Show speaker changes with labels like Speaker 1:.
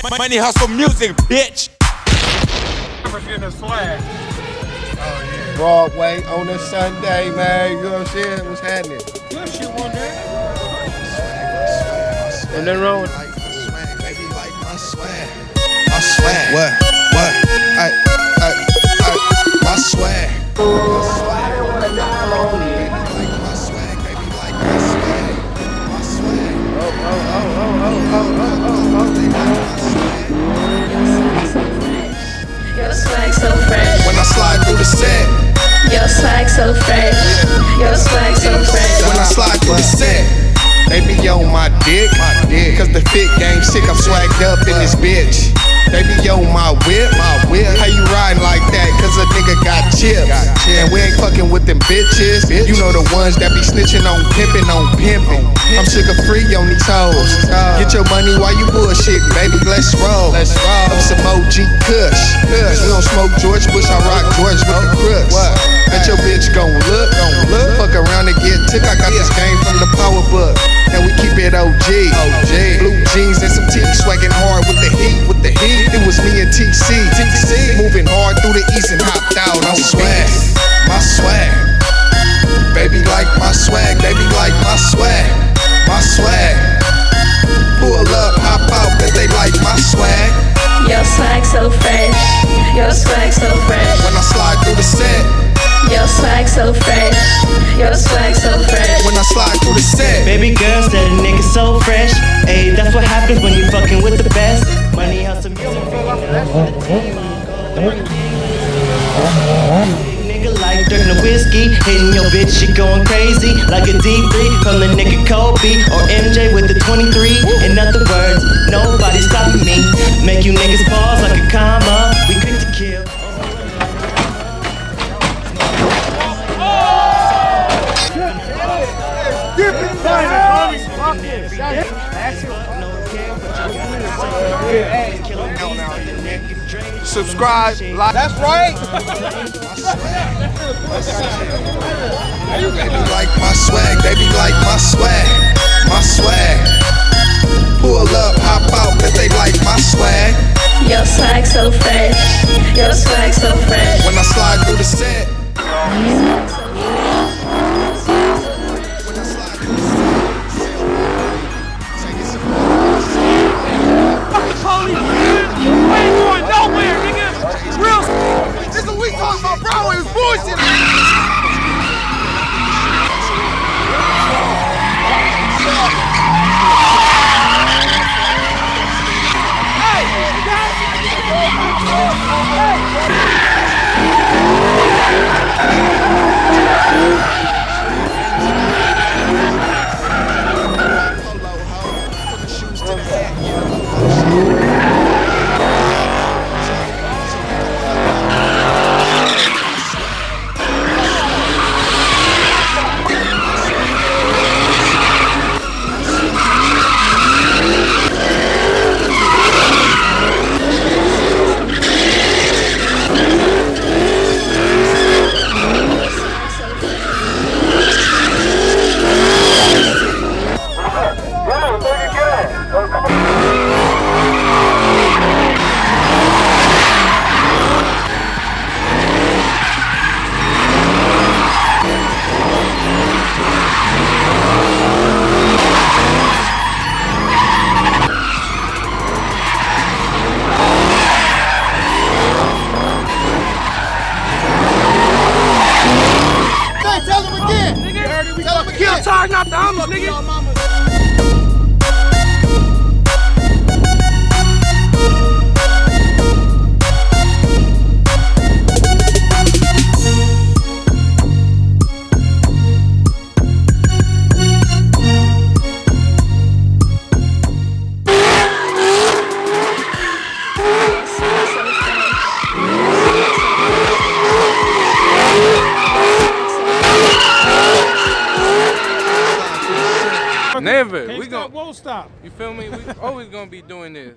Speaker 1: Money hustle music, bitch.
Speaker 2: Broadway on a Sunday, man. You know what I'm saying? What's happening?
Speaker 3: Good shit one day.
Speaker 2: And then wrong with
Speaker 4: my swag. What? My swag.
Speaker 5: Your swag so fresh.
Speaker 4: When I slide through the set.
Speaker 5: Your swag so fresh. Your swag so fresh.
Speaker 4: When I slide through the set. They be on my dick. Cause the fit game sick. I'm swagged up in this bitch. They be on my whip. How you riding like that? Cause a nigga got chips. And we ain't fucking with them bitches. You know the ones that be snitching on pimping. I'm sugar free on these hoes. Get your money while you bullshit, baby. Let's roll. I'm some OG Kush. We don't smoke George Bush. I rock George with the crooks. Bet your bitch gon' look. Fuck around and get took. I got this game from the power book. And we keep it OG. Blue jeans and some teeth. Swagging hard with the heat. It was me and TC. Moving hard through the east and hopped out on swag. My swag. Baby like my swag. Baby like my swag. My swag. Pull up, hop out, cause they like my swag.
Speaker 5: Your swag so fresh. Your swag so fresh.
Speaker 4: When I slide through the set.
Speaker 5: Your swag so fresh. Your swag so fresh.
Speaker 4: When I slide through the set.
Speaker 6: Baby girl said a nigga so fresh. Ayy, that's what happens when you fucking with the best. Money hustle music. Nigga like dirt and whiskey. Hitting your bitch, she going crazy. Like a D3 from the nigga Kobe. Or MJ with the 23. In other words, nobody stopping me. Make you niggas pause like a comma. We quick to kill.
Speaker 4: Subscribe, like.
Speaker 2: That's right.
Speaker 4: Baby like my swag, baby like my swag. My swag. Pull up, hop out, cause they like my swag.
Speaker 5: Your swag so fresh. Your swag so fresh.
Speaker 4: When I slide through the set.
Speaker 3: Not the homies, nigga.
Speaker 1: Never.
Speaker 3: Won't stop.
Speaker 1: You feel me? We always gonna be doing this.